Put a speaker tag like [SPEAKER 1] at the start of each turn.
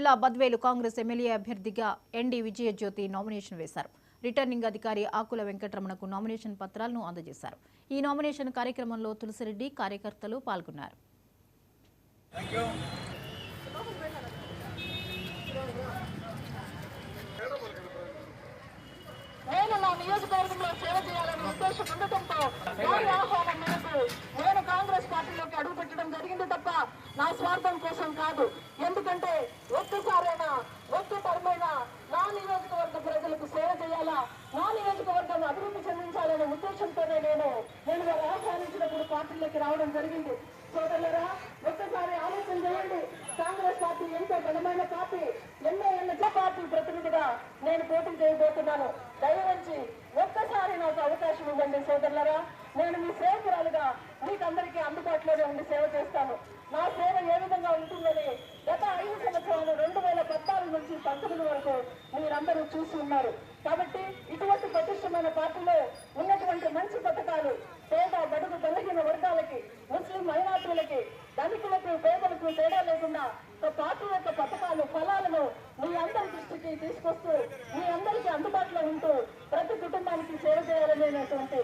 [SPEAKER 1] జిల్లా బద్వేలు కాంగ్రెస్ ఎమ్మెల్యే అభ్యర్థిగా ND Vijaya Jyothi nomination వేశారు. రిటర్నింగ్ అధికారి ఆకుల వెంకటరమణకు నామినేషన్ పత్రాలను అందజేశారు. ఈ నామినేషన్ కార్యక్రమంలో తులసిరెడ్డి కార్యకర్తలు పాల్గొన్నారు.
[SPEAKER 2] నేను నా నియోజకవర్గంలో సేవ చేయాలనే ఉద్దేశం ఉండటంతో వారి ఆహ్వానం మేరకు నేను కాంగ్రెస్ పార్టీలోకి అడుగుపెట్టడం జరిగింది తప్ప నా స్వార్థం కోసం కాదు. ఎందుకంటే ఒక్కసారైనా ఒక్క టర్మైనా నా నియోజకవర్గ ప్రజలకు సేవ చేయాలా, నా నియోజకవర్గాన్ని అభివృద్ధి చెందించాలనే ఉద్దేశంతోనే నేను వారు ఆహ్వానించినప్పుడు పార్టీలోకి రావడం జరిగింది. సోదరులరా, ఒక్కసారి ఆలోచన చేయండి. కాంగ్రెస్ పార్టీ ఎంతో బలమైన పార్టీ, ఎన్నో ఏళ్ల పార్టీ ప్రతినిధిగా నేను పోటీ చేయబోతున్నాను. దయవంచి ఒక్కసారి నాకు అవకాశం ఇవ్వండి సోదరులరా. నేను మీ సేవకురాలుగా మీకందరికీ అందుబాటులోనే ఉండి సేవ చేస్తాను. నా సేవ ఏ విధంగా ఉంటుందని గత 5 సంవత్సరాలు 2014 నుంచి 19 వరకు మీరందరూ చూసి ఉన్నారు. కాబట్టి ఇటువంటి పటిష్టమైన పార్టీలో ఉన్నటువంటి మంచి పథకాలు పేద బడుగు బలహీన వర్గాలకి, ముస్లిం మైనార్టీలకి, ధనికులకు పేదలకు తేడా లేకుండా పార్టీ యొక్క పథకాలు ఫలాలను మీ అందరి దృష్టికి తీసుకొస్తూ మీ అందరికీ అందుబాటులో ఉంటూ ప్రతి కుటుంబానికి సేవ చేయాలనేటువంటి